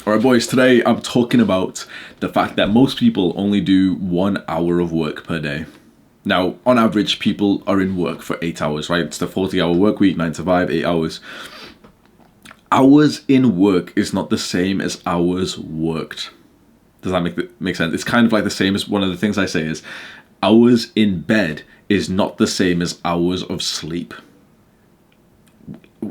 Alright boys, today I'm talking about the fact that most people only do 1 hour of work per day. Now, on average, people are in work for 8 hours, right? It's the 40-hour work week, 9 to 5, 8 hours. Hours in work is not the same as hours worked. Does that make sense? It's kind of like the same as one of the things I say is hours in bed is not the same as hours of sleep.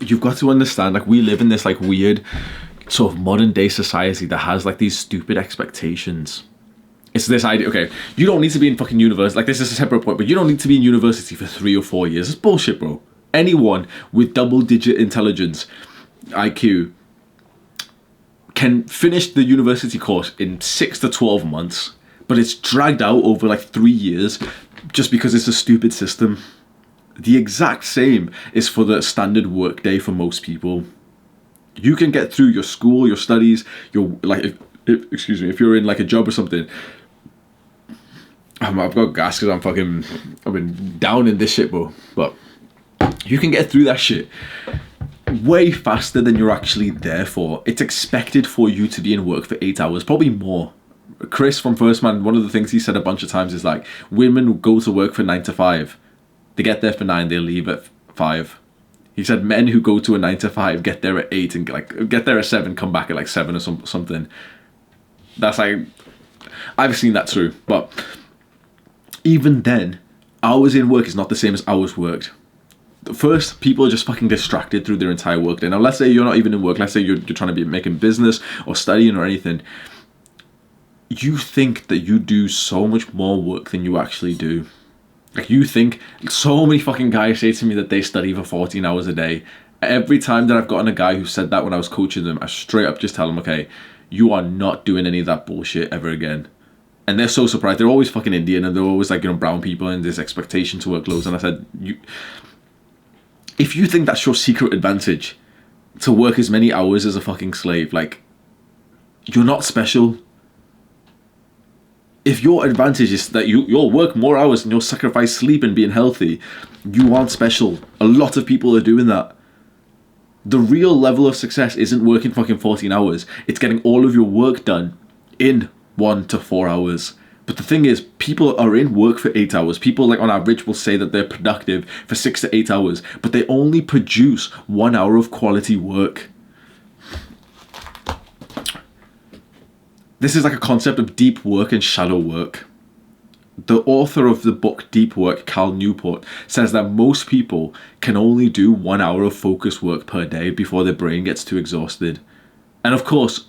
You've got to understand, like, we live in this like weird sort of modern day society that has like these stupid expectations. It's this idea, okay, you don't need to be in fucking university, like this is a separate point, but you don't need to be in university for 3 or 4 years. It's bullshit, bro. Anyone with double-digit intelligence, IQ, can finish the university course in 6 to 12 months, but it's dragged out over like 3 years just because it's a stupid system. The exact same is for the standard work day for most people. You can get through your school, your studies, your like, if you're in like a job or something. I've got gas because I've been down in this shit, bro. But you can get through that shit way faster than you're actually there for. It's expected for you to be in work for 8 hours, probably more. Chris from First Man, one of the things he said a bunch of times is like, women go to work for 9 to 5. They get there for 9, they leave at 5. He said men who go to a 9 to 5 get there at 8 and like get there at 7, come back at like 7 or something. That's like, I've seen that too. But even then, hours in work is not the same as hours worked. First, people are just fucking distracted through their entire work day. Now, let's say you're not even in work. Let's say you're trying to be making business or studying or anything. You think that you do so much more work than you actually do. Like, you think, so many fucking guys say to me that they study for 14 hours a day. Every time that I've gotten a guy who said that when I was coaching them, I straight up just tell them, okay, you are not doing any of that bullshit ever again. And they're so surprised. They're always fucking Indian and they're always like, brown people and this expectation to work loads. And I said, if you think that's your secret advantage, to work as many hours as a fucking slave, like, you're not special. If your advantage is that you'll work more hours and you'll sacrifice sleep and being healthy, you aren't special. A lot of people are doing that. The real level of success isn't working fucking 14 hours. It's getting all of your work done in 1 to 4 hours. But the thing is, people are in work for 8 hours. People, like, on average will say that they're productive for 6 to 8 hours, but they only produce 1 hour of quality work. This is like a concept of deep work and shallow work. The author of the book Deep Work, Cal Newport, says that most people can only do 1 hour of focused work per day before their brain gets too exhausted. And of course,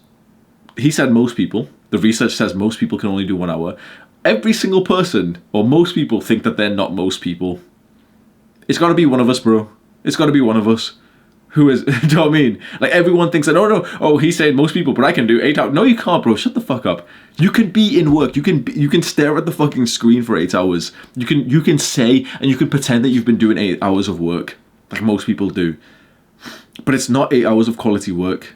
he said most people. The research says most people can only do 1 hour. Every single person, or most people, think that they're not most people. It's got to be one of us, bro. It's got to be one of us. Who is, do you know what I mean? Like, everyone thinks that, oh, he's saying most people, but I can do 8 hours. No, you can't, bro. Shut the fuck up. You can be in work. You can stare at the fucking screen for 8 hours. You can say, and you can pretend that you've been doing 8 hours of work, like most people do. But it's not 8 hours of quality work.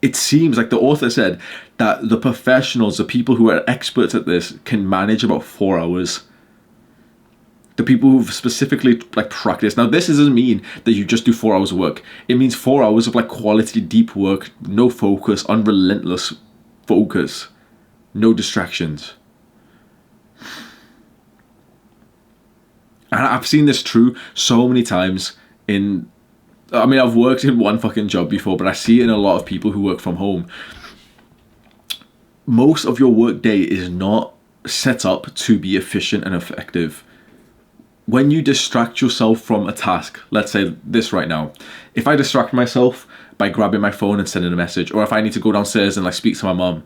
It seems like the author said that the professionals, the people who are experts at this, can manage about 4 hours. The people who've specifically like practiced. Now, this doesn't mean that you just do 4 hours of work. It means 4 hours of like quality, deep work, no focus, unrelentless focus, no distractions. And I've seen this true so many times I've worked in one fucking job before, but I see it in a lot of people who work from home. Most of your work day is not set up to be efficient and effective. When you distract yourself from a task, let's say this right now, if I distract myself by grabbing my phone and sending a message, or if I need to go downstairs and like speak to my mom,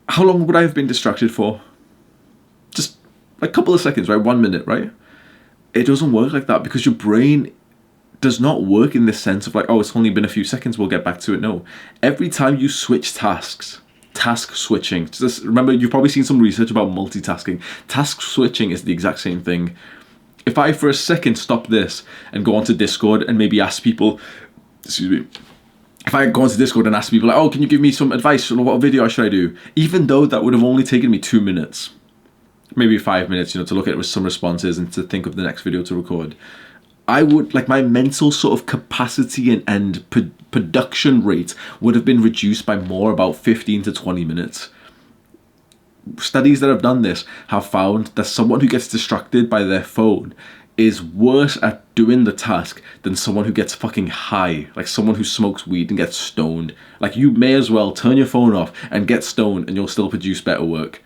how long would I have been distracted for? Just like a couple of seconds, right? 1 minute, right? It doesn't work like that because your brain does not work in the sense of like, oh, it's only been a few seconds, we'll get back to it. No. Every time you switch tasks, task switching. Just remember, you've probably seen some research about multitasking. Task switching is the exact same thing. If I for a second stop this and go onto Discord and maybe ask people, if I go onto Discord and ask people like, oh, can you give me some advice on what video should I do? Even though that would have only taken me 2 minutes, maybe 5 minutes, to look at it with some responses and to think of the next video to record. I would, like, my mental sort of capacity and production rate would have been reduced by more, about 15 to 20 minutes. Studies that have done this have found that someone who gets distracted by their phone is worse at doing the task than someone who gets fucking high, like someone who smokes weed and gets stoned. Like, you may as well turn your phone off and get stoned and you'll still produce better work.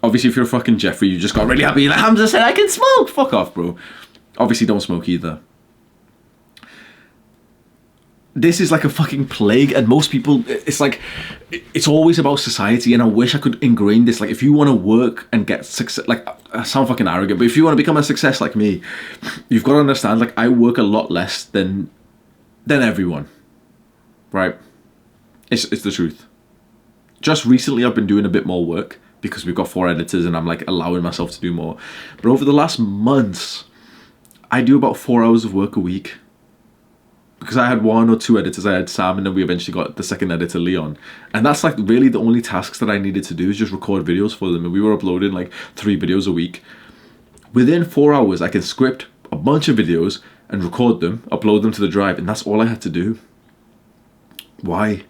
Obviously, if you're a fucking Jeffrey, you just got really happy, like, Hamza said I can smoke! Fuck off, bro. Obviously, don't smoke either. This is like a fucking plague, and most people, it's like, it's always about society, and I wish I could ingrain this. Like, if you want to work and get success, like, I sound fucking arrogant, but if you want to become a success like me, you've got to understand, like, I work a lot less than everyone, right? It's the truth. Just recently, I've been doing a bit more work because we've got 4 editors, and I'm, like, allowing myself to do more. But over the last months, I do about 4 hours of work a week. Because I had 1 or 2 editors. I had Sam, and then we eventually got the second editor, Leon. And that's, like, really the only tasks that I needed to do is just record videos for them. And we were uploading, like, 3 videos a week. Within 4 hours, I can script a bunch of videos and record them, upload them to the drive, and that's all I had to do. Why?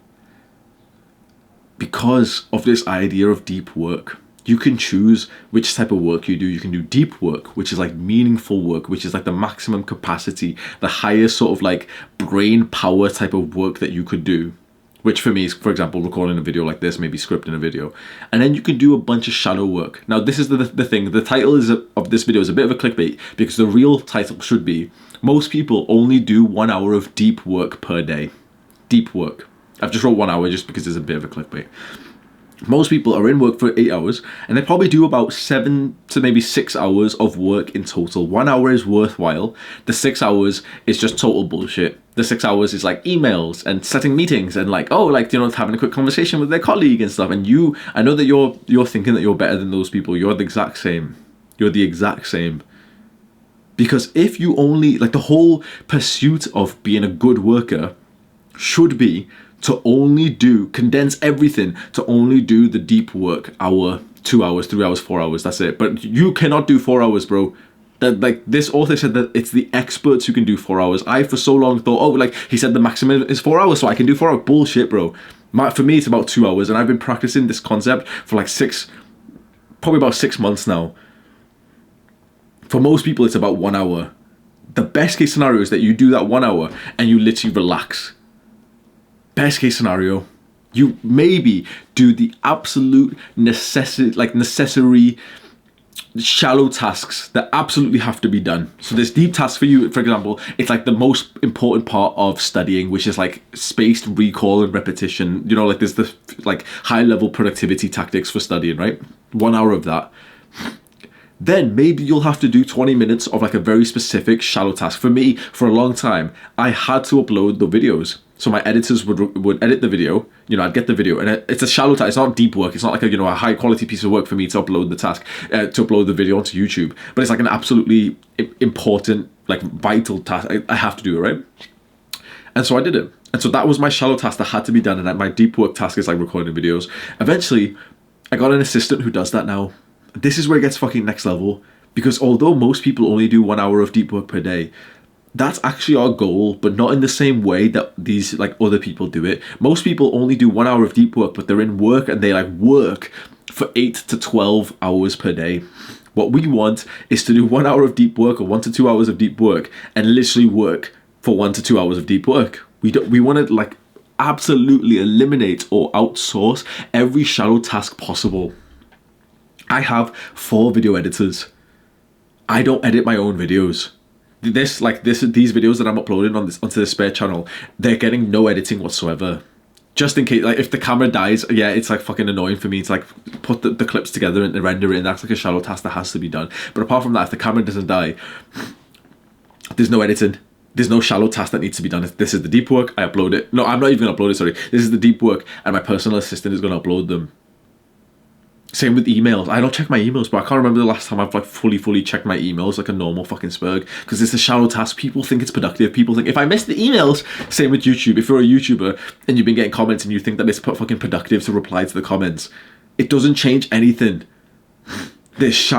Because of this idea of deep work. You can choose which type of work you do. You can do deep work, which is like meaningful work, which is like the maximum capacity, the highest sort of like brain power type of work that you could do. Which for me is, for example, recording a video like this, maybe scripting a video. And then you can do a bunch of shallow work. Now, this is the thing. The title of this video is a bit of a clickbait, because the real title should be, most people only do 1 hour of deep work per day. Deep work. I've just wrote 1 hour just because it's a bit of a clickbait. Most people are in work for 8 hours, and they probably do about 7 to maybe 6 hours of work in total. 1 hour is worthwhile. The 6 hours is just total bullshit. The 6 hours is like emails and setting meetings and like, oh, like, you know, having a quick conversation with their colleague and stuff. And I know that you're thinking that you're better than those people. You're the exact same. You're the exact same. Because if you only, like, the whole pursuit of being a good worker should be to only condense everything to only do the deep work, hour, 2 hours, 3 hours, 4 hours, that's it. But you cannot do 4 hours, bro. That, like, this author said that it's the experts who can do 4 hours. I, for so long, thought, oh, like, he said the maximum is 4 hours, so I can do 4 hours. Bullshit, bro. For me, it's about 2 hours, and I've been practicing this concept for like probably about 6 months now. For most people, it's about 1 hour. The best case scenario is that you do that 1 hour and you literally relax. Best case scenario, you maybe do the absolute necessary shallow tasks that absolutely have to be done. So this deep task for you, for example, it's like the most important part of studying, which is like spaced recall and repetition. You know, like there's the like high level productivity tactics for studying, right? 1 hour of that. Then maybe you'll have to do 20 minutes of like a very specific shallow task. For me, for a long time, I had to upload the videos. So my editors would edit the video, you know, I'd get the video, and it's a shallow task. It's not deep work. It's not like a high quality piece of work for me to upload to upload the video onto YouTube. But it's like an absolutely important, like vital task. I have to do it, right? And so I did it. And so that was my shallow task that had to be done. And my deep work task is like recording videos. Eventually, I got an assistant who does that now. This is where it gets fucking next level. Because although most people only do 1 hour of deep work per day, that's actually our goal, but not in the same way that these like other people do it. Most people only do 1 hour of deep work, but they're in work and they like work for 8 to 12 hours per day. What we want is to do 1 hour of deep work or 1 to 2 hours of deep work and literally work for 1 to 2 hours of deep work. We want to like absolutely eliminate or outsource every shallow task possible. I have 4 video editors. I don't edit my own videos. These videos that I'm uploading onto the spare channel, they're getting no editing whatsoever. Just in case, like if the camera dies, yeah, it's like fucking annoying for me to like put the clips together and render it, and that's like a shallow task that has to be done. But apart from that, if the camera doesn't die, there's no editing. There's no shallow task that needs to be done. This is the deep work, I upload it. No, I'm not even gonna upload it, sorry. This is the deep work, and my personal assistant is gonna upload them. Same with emails. I don't check my emails, but I can't remember the last time I've like fully checked my emails like a normal fucking spurg, because it's a shallow task. People think it's productive. People think if I miss the emails, same with YouTube. If you're a YouTuber and you've been getting comments and you think that it's fucking productive to reply to the comments, it doesn't change anything. There's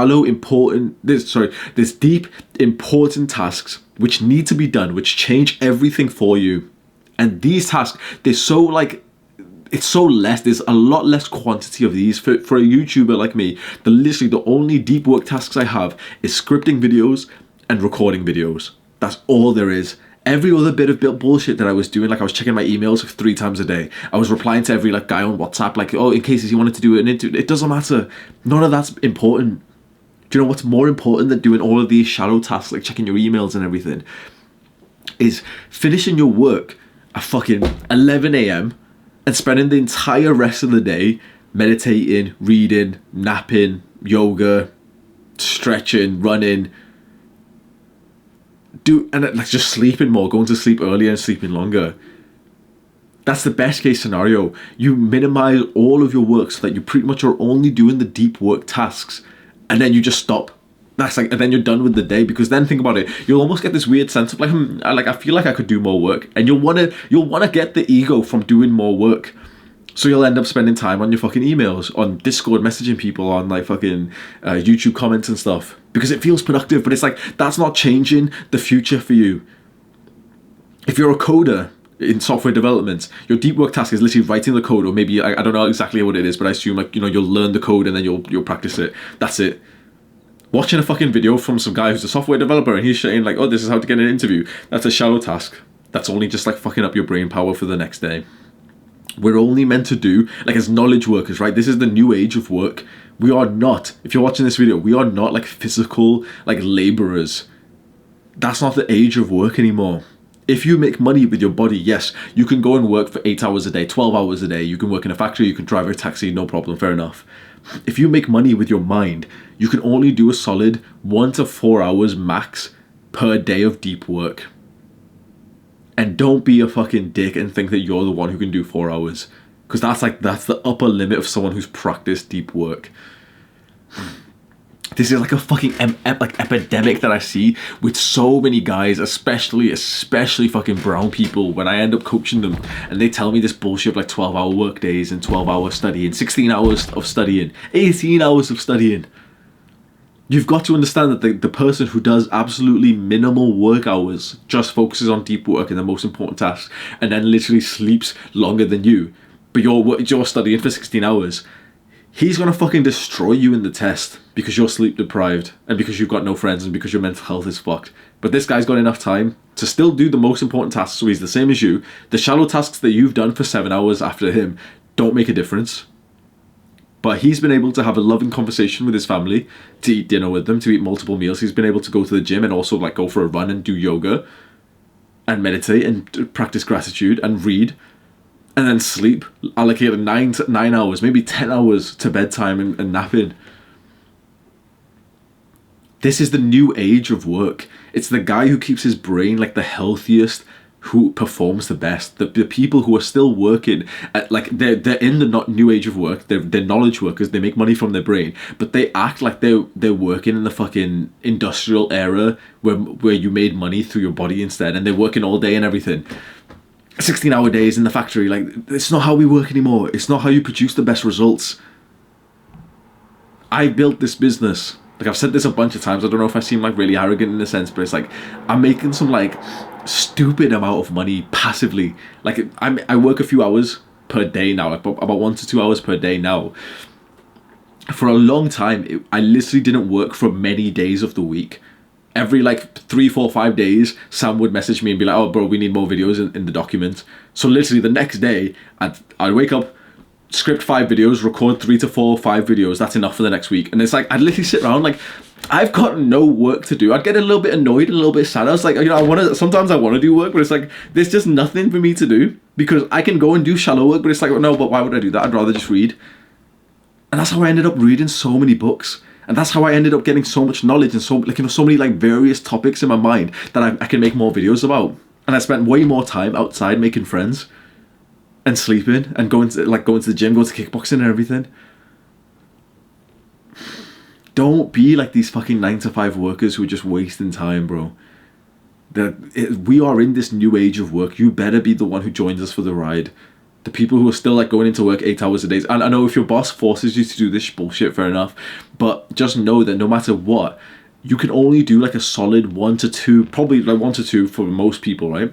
there's deep, important tasks which need to be done, which change everything for you. And these tasks, they're so like, it's so less, there's a lot less quantity of these. For a YouTuber like me, literally the only deep work tasks I have is scripting videos and recording videos. That's all there is. Every other bit of bullshit that I was doing, like I was checking my emails like 3 times a day. I was replying to every like guy on WhatsApp, like, oh, in case he wanted to do an interview. It doesn't matter. None of that's important. Do you know what's more important than doing all of these shallow tasks, like checking your emails and everything? Is finishing your work at fucking 11 a.m. and spending the entire rest of the day meditating, reading, napping, yoga, stretching, running, like just sleeping more, going to sleep earlier and sleeping longer. That's the best case scenario. You minimize all of your work so that you pretty much are only doing the deep work tasks, and then you just stop. That's like, and then you're done with the day. Because then think about it, you'll almost get this weird sense of like, I feel like I could do more work, and you'll wanna get the ego from doing more work. So you'll end up spending time on your fucking emails, on Discord, messaging people, on like fucking YouTube comments and stuff, because it feels productive. But it's like, that's not changing the future for you. If you're a coder in software development, your deep work task is literally writing the code, or maybe I don't know exactly what it is, but I assume like, you'll learn the code and then you'll practice it. That's it. Watching a fucking video from some guy who's a software developer and he's saying like, oh, this is how to get an interview. That's a shallow task. That's only just like fucking up your brain power for the next day. We're only meant to do, like, as knowledge workers, right? This is the new age of work. We are not, if you're watching this video, we are not like physical, like laborers. That's not the age of work anymore. If you make money with your body, yes, you can go and work for 8 hours a day, 12 hours a day. You can work in a factory, you can drive a taxi, no problem, fair enough. If you make money with your mind, you can only do a solid 1 to 4 hours max per day of deep work. And don't be a fucking dick and think that you're the one who can do 4 hours. Because that's the upper limit of someone who's practiced deep work. This is like a fucking epidemic that I see with so many guys, especially fucking brown people, when I end up coaching them and they tell me this bullshit of like 12-hour work days and 12-hour studying, 16 hours of studying, 18 hours of studying. You've got to understand that the person who does absolutely minimal work hours, just focuses on deep work and the most important tasks, and then literally sleeps longer than you, but you're studying for 16 hours, he's gonna fucking destroy you in the test because you're sleep deprived and because you've got no friends and because your mental health is fucked. But this guy's got enough time to still do the most important tasks, so he's the same as you. The shallow tasks that you've done for 7 hours after him don't make a difference. But he's been able to have a loving conversation with his family, to eat dinner with them, to eat multiple meals. He's been able to go to the gym and also like go for a run and do yoga and meditate and practice gratitude and read and then sleep. Allocate 9 hours, maybe 10 hours to bedtime and napping. This is the new age of work. It's the guy who keeps his brain like the healthiest, who performs the best. The people who are still working at, like, they're in the new age of work. They're knowledge workers. They make money from their brain, but they act like they're working in the fucking industrial era where you made money through your body instead, and they're working all day and everything. 16-hour days in the factory. Like, it's not how we work anymore. It's not how you produce the best results. I built this business. Like, I've said this a bunch of times. I don't know if I seem like really arrogant in a sense, but it's like, I'm making some like stupid amount of money passively. Like, I work a few hours per day now, like about 1 to 2 hours per day now. For a long time, I literally didn't work for many days of the week. Every like 3, 4, 5 days, Sam would message me and be like, oh bro, we need more videos in the document. So literally the next day, I'd wake up, script 5 videos, record 3 to 4, 5 videos. That's enough for the next week. And it's like, I'd literally sit around like, I've got no work to do. I'd get a little bit annoyed, a little bit sad. I was like, sometimes I want to do work, but it's like, there's just nothing for me to do, because I can go and do shallow work, but it's like, no, but why would I do that? I'd rather just read. And that's how I ended up reading so many books. And that's how I ended up getting so much knowledge and so many like various topics in my mind that I can make more videos about. And I spent way more time outside making friends and sleeping and going to the gym, going to kickboxing and everything. Don't be like these fucking 9 to 5 workers who are just wasting time, bro. We are in this new age of work. You better be the one who joins us for the ride. The people who are still like going into work 8 hours a day. And I know if your boss forces you to do this bullshit, fair enough. But just know that no matter what, you can only do like a solid 1 to 2, probably like 1 to 2 for most people, right?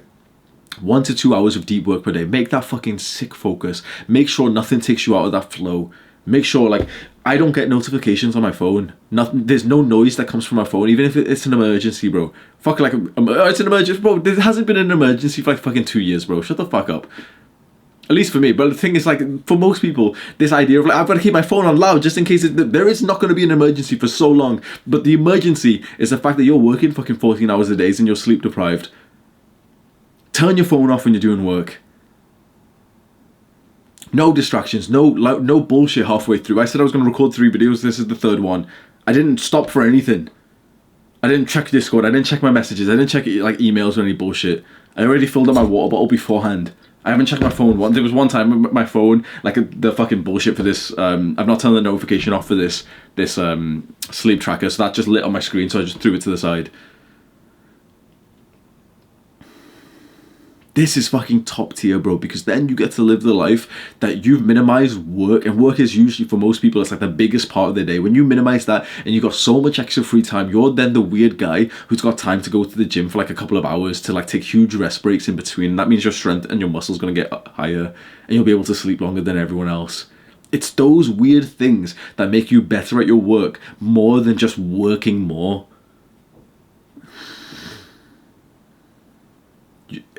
1 to 2 hours of deep work per day. Make that fucking sick focus. Make sure nothing takes you out of that flow. Make sure, like, I don't get notifications on my phone. Nothing. There's no noise that comes from my phone, even if it's an emergency, bro. Fuck, like, it's an emergency, bro. There hasn't been an emergency for like fucking 2 years, bro. Shut the fuck up. At least for me. But the thing is, like, for most people, this idea of like, I've got to keep my phone on loud just in case there is not going to be an emergency for so long. But the emergency is the fact that you're working fucking 14 hours a day and you're sleep deprived. Turn your phone off when you're doing work. No distractions, no bullshit halfway through. I said I was going to record 3 videos. This is the 3rd one. I didn't stop for anything. I didn't check Discord. I didn't check my messages. I didn't check like emails or any bullshit. I already filled up my water bottle beforehand. I haven't checked my phone. There was one time my phone, like the fucking bullshit for this. I've not turned the notification off for this sleep tracker, so that just lit on my screen. So I just threw it to the side. This is fucking top tier, bro, because then you get to live the life that you've minimized work, and work is usually, for most people, it's like the biggest part of their day. When you minimize that and you got so much extra free time, you're then the weird guy who's got time to go to the gym for like a couple of hours to like take huge rest breaks in between. That means your strength and your muscles going to get higher and you'll be able to sleep longer than everyone else. It's those weird things that make you better at your work more than just working more.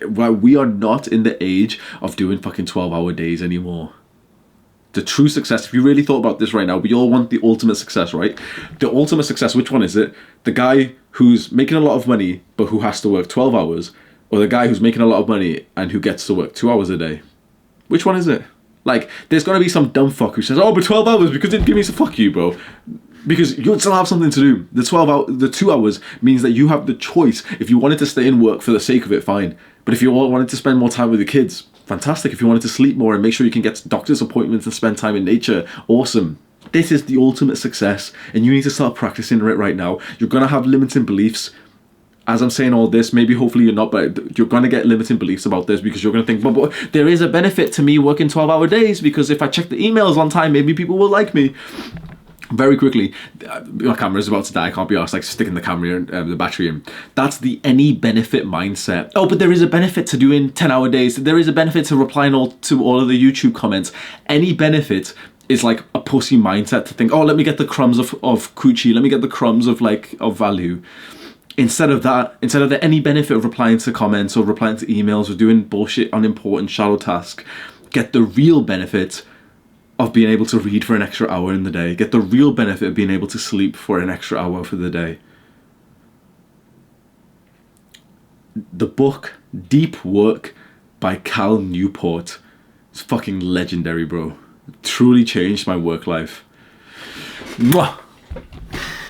We are not in the age of doing fucking 12-hour days anymore. The true success, if you really thought about this right now, we all want the ultimate success, right? The ultimate success, which one is it? The guy who's making a lot of money but who has to work 12 hours, or the guy who's making a lot of money and who gets to work 2 hours a day? Which one is it? Like, there's gonna be some dumb fuck who says, oh, but 12 hours because it didn't give me some. Fuck you, bro. Because you'll still have something to do. The 2 hours means that you have the choice. If you wanted to stay in work for the sake of it, fine. But if you wanted to spend more time with your kids, fantastic. If you wanted to sleep more and make sure you can get to doctor's appointments and spend time in nature, awesome. This is the ultimate success, and you need to start practicing it right now. You're gonna have limiting beliefs. As I'm saying all this, maybe hopefully you're not, but you're going to get limiting beliefs about this because you're going to think, but there is a benefit to me working 12-hour days because if I check the emails on time, maybe people will like me. Very quickly, my camera's about to die. I can't be arsed like sticking the camera in, the battery in. That's the any benefit mindset. Oh, but there is a benefit to doing 10-hour days. There is a benefit to replying to all of the YouTube comments. Any benefit is like a pussy mindset to think, oh, let me get the crumbs of coochie. Let me get the crumbs of value. Instead of the any benefit of replying to comments or replying to emails or doing bullshit, unimportant, shallow tasks, get the real benefit of being able to read for an extra hour in the day. Get the real benefit of being able to sleep for an extra hour for the day. The book Deep Work by Cal Newport is fucking legendary, bro. It truly changed my work life. Mwah!